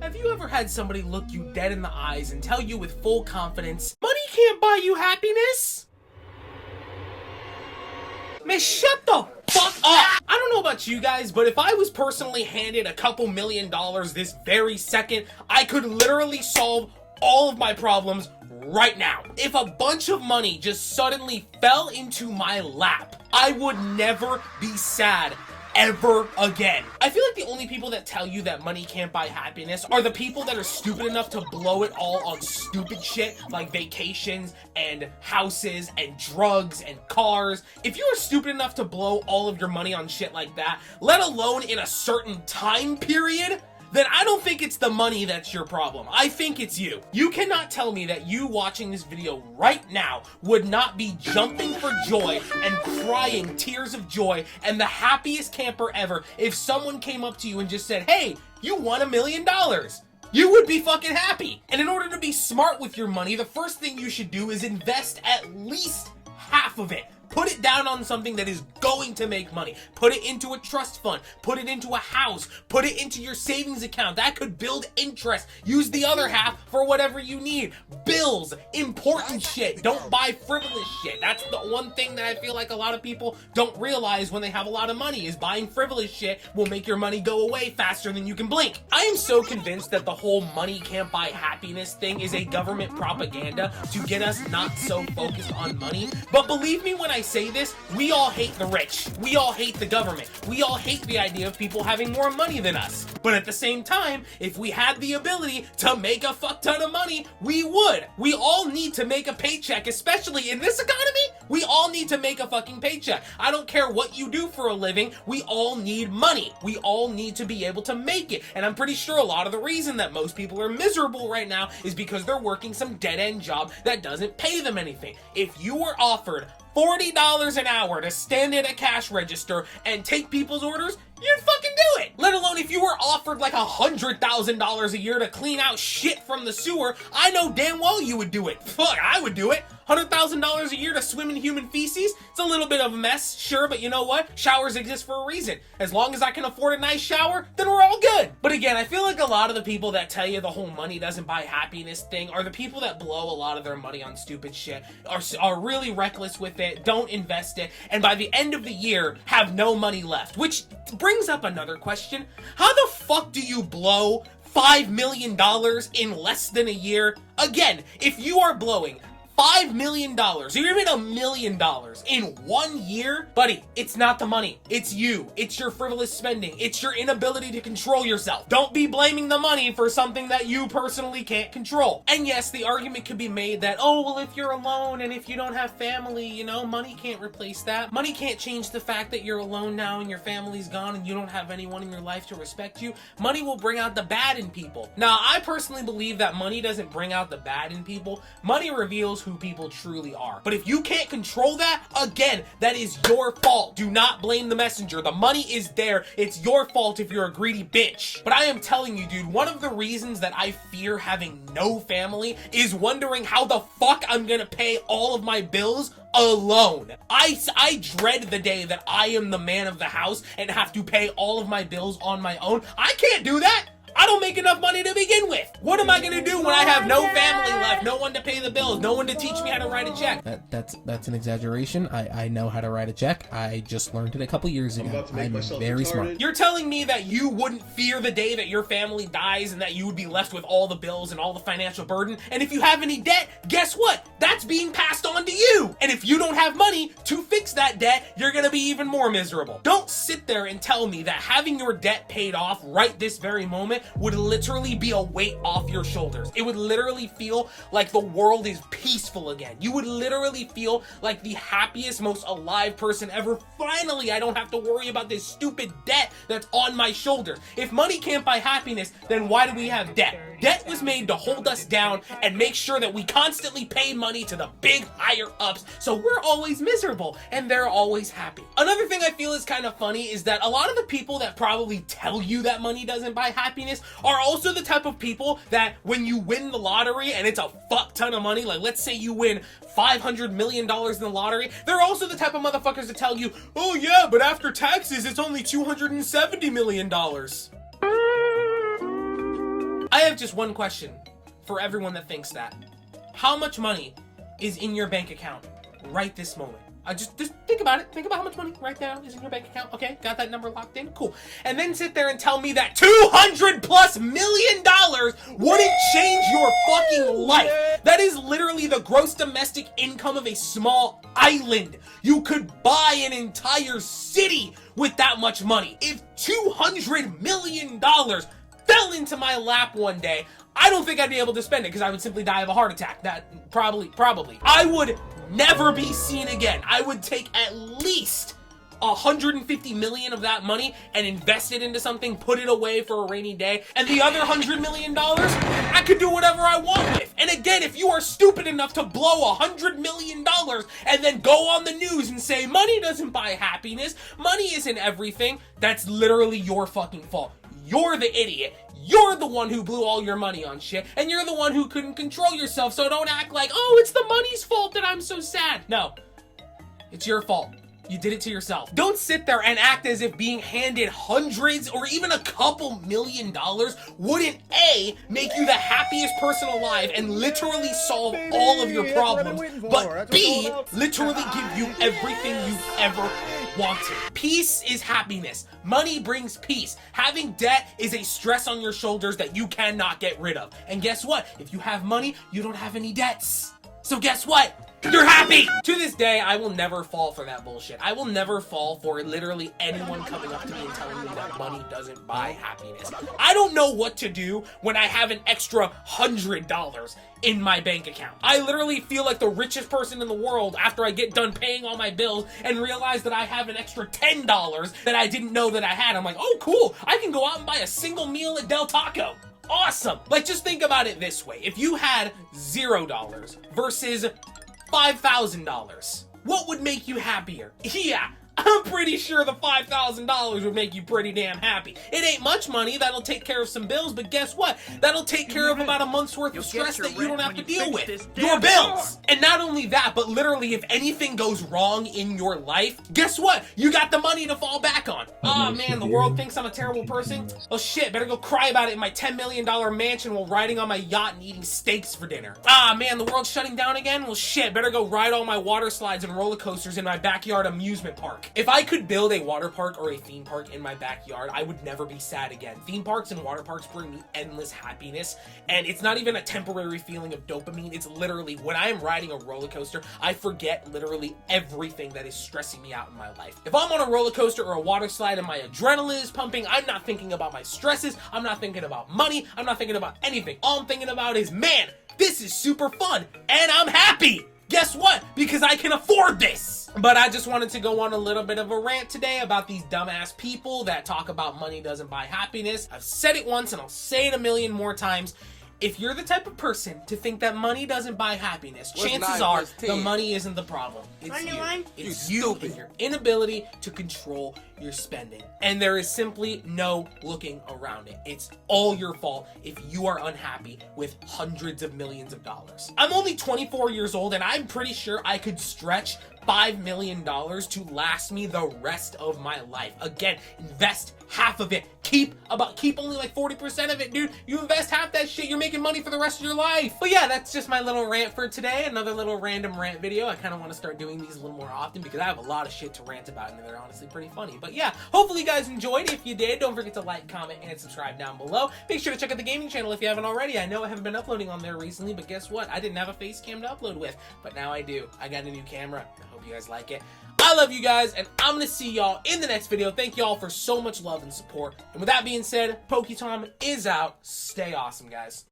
Have you ever had somebody look you dead in the eyes and tell you with full confidence, money can't buy you happiness? Man, shut the fuck up! I don't know about you guys, but if I was personally handed a couple $1 million this very second, I could literally solve all of my problems right now. If a bunch of money just suddenly fell into my lap, I would never be sad ever again. I feel like the only people that tell you that money can't buy happiness are the people that are stupid enough to blow it all on stupid shit like vacations and houses and drugs and cars. If you are stupid enough to blow all of your money on shit like that, let alone in a certain time period, then I don't think it's the money that's your problem. I think it's you. You cannot tell me that you watching this video right now would not be jumping for joy and crying tears of joy and the happiest camper ever if someone came up to you and just said, hey, you won $1 million. You would be fucking happy. And in order to be smart with your money, the first thing you should do is invest at least half of it. Put it down on something that is going to make money. Put it into a trust fund. Put it into a house. Put it into your savings account. That could build interest. Use the other half for whatever you need. Bills, important shit. Don't buy frivolous shit. That's the one thing that I feel like a lot of people don't realize when they have a lot of money is buying frivolous shit will make your money go away faster than you can blink. I am so convinced that the whole money can't buy happiness thing is a government propaganda to get us not so focused on money. But believe me when I say this, we all hate the rich. We all hate the government. We all hate the idea of people having more money than us. But at the same time, if we had the ability to make a fuck ton of money, we would. We all need to make a paycheck, especially in this economy. We all need to make a fucking paycheck. I don't care what you do for a living. We all need money. We all need to be able to make it. And I'm pretty sure a lot of the reason that most people are miserable right now is because they're working some dead-end job that doesn't pay them anything. If you were offered $40 an hour to stand at a cash register and take people's orders, you'd fucking do it. Let alone if you were offered like $100,000 a year to clean out shit from the sewer, I know damn well you would do it. Fuck, I would do it. $100,000 a year to swim in human feces? It's a little bit of a mess, sure, but you know what? Showers exist for a reason. As long as I can afford a nice shower, then we're all good. But again, I feel like a lot of the people that tell you the whole money doesn't buy happiness thing are the people that blow a lot of their money on stupid shit, are really reckless with it, don't invest it, and by the end of the year have no money left. Which brings up another question. How the fuck do you blow $5 million in less than a year? Again, if you are blowing $5 million, or even $1 million in 1 year, buddy, it's not the money. It's you. It's your frivolous spending. It's your inability to control yourself. Don't be blaming the money for something that you personally can't control. And yes, the argument could be made that, oh, well, if you're alone and if you don't have family, you know, money can't replace that. Money can't change the fact that you're alone now and your family's gone and you don't have anyone in your life to respect you. Money will bring out the bad in people. Now, I personally believe that money doesn't bring out the bad in people. Money reveals who people truly are. But if you can't control that, again, that is your fault. Do not blame the messenger. The money is there. It's your fault if you're a greedy bitch. But I am telling you, dude, one of the reasons that I fear having no family is wondering how the fuck I'm gonna pay all of my bills alone. I dread the day that I am the man of the house and have to pay all of my bills on my own. I can't do that. I don't make enough money to begin with. What am I gonna do when I have no family left, no one to pay the bills, no one to teach me how to write a check? That's an exaggeration. I know how to write a check. I just learned it a couple years ago. I'm very smart. You're telling me that you wouldn't fear the day that your family dies and that you would be left with all the bills and all the financial burden? And if you have any debt, guess what? That's being passed on to you. And if you don't have money to fix that debt, you're gonna be even more miserable. Don't sit there and tell me that having your debt paid off right this very moment would literally be a weight off your shoulders. It would literally feel like the world is peaceful again. You would literally feel like the happiest, most alive person ever. Finally, I don't have to worry about this stupid debt that's on my shoulders. If money can't buy happiness, then why do we have debt? Debt was made to hold us down and make sure that we constantly pay money to the big higher ups, so we're always miserable and they're always happy. Another thing I feel is kind of funny is that a lot of the people that probably tell you that money doesn't buy happiness are also the type of people that when you win the lottery and it's a fuck ton of money, like let's say you win $500 million in the lottery, they're also the type of motherfuckers to tell you, oh yeah, but after taxes it's only $270 million. I have just one question for everyone that thinks that. How much money is in your bank account right this moment? Just think about it. Think about how much money right now is in your bank account. Okay, got that number locked in? Cool. And then sit there and tell me that $200+ million wouldn't change your fucking life. That is literally the gross domestic income of a small island. You could buy an entire city with that much money. If $200 million fell into my lap one day, I don't think I'd be able to spend it because I would simply die of a heart attack. That probably. I would never be seen again. I would take at least 150 million of that money and invest it into something, put it away for a rainy day, and the other $100 million, I could do whatever I want with. And again, if you are stupid enough to blow $100 million and then go on the news and say money doesn't buy happiness, money isn't everything, that's literally your fucking fault. You're the idiot. You're the one who blew all your money on shit, and you're the one who couldn't control yourself, so don't act like, oh, it's the money's fault that I'm so sad. No, it's your fault. You did it to yourself. Don't sit there and act as if being handed hundreds or even a couple $1 million wouldn't A, make you the happiest person alive and literally solve all of your problems, but B, literally give you everything you've ever wanted. Peace is happiness. Money brings peace. Having debt is a stress on your shoulders that you cannot get rid of. And guess what? If you have money, you don't have any debts. So guess what? You're happy! To this day, I will never fall for that bullshit. I will never fall for literally anyone coming up to me and telling me that money doesn't buy happiness. I don't know what to do when I have an extra $100 in my bank account. I literally feel like the richest person in the world after I get done paying all my bills and realize that I have an extra $10 that I didn't know that I had. I'm like, oh cool, I can go out and buy a single meal at Del Taco. Awesome! Like, just think about it this way. If you had $0 versus $5,000, what would make you happier? Yeah, I'm pretty sure the $5,000 would make you pretty damn happy. It ain't much money, that'll take care of some bills, but guess what? That'll take care of about a month's worth of stress that you don't have to deal with. Your bills! And not only that, but literally if anything goes wrong in your life, guess what? You got the money to fall back on. Oh man, the world thinks I'm a terrible person? Oh shit, better go cry about it in my $10 million mansion while riding on my yacht and eating steaks for dinner. Ah man, the world's shutting down again? Well shit, better go ride all my water slides and roller coasters in my backyard amusement park. If I could build a water park or a theme park in my backyard, I would never be sad again. Theme parks and water parks bring me endless happiness, and it's not even a temporary feeling of dopamine. It's literally, when I am riding a roller coaster, I forget literally everything that is stressing me out in my life. If I'm on a roller coaster or a water slide and my adrenaline is pumping, I'm not thinking about my stresses, I'm not thinking about money, I'm not thinking about anything. All I'm thinking about is, man, this is super fun, and I'm happy! Guess what? Because I can afford this! But I just wanted to go on a little bit of a rant today about these dumbass people that talk about money doesn't buy happiness. I've said it once and I'll say it a million more times. If you're the type of person to think that money doesn't buy happiness, chances are the money isn't the problem. It's you. It's you and your inability to control your spending. And there is simply no looking around it. It's all your fault if you are unhappy with hundreds of millions of dollars. I'm only 24 years old and I'm pretty sure I could stretch $5 million to last me the rest of my life. Again, invest half of it. Keep only like 40% of it, dude. You invest half that shit, you're making money for the rest of your life. But yeah, that's just my little rant for today. Another little random rant video. I kind of want to start doing these a little more often because I have a lot of shit to rant about and they're honestly pretty funny. But yeah, hopefully you guys enjoyed. If you did, don't forget to like, comment, and subscribe down below. Make sure to check out the gaming channel if you haven't already. I know I haven't been uploading on there recently, but guess what? I didn't have a face cam to upload with, but now I do. I got a new camera. I hope you guys like it. I love you guys, and I'm going to see y'all in the next video. Thank y'all for so much love and support. And with that being said, PokeTom is out. Stay awesome, guys.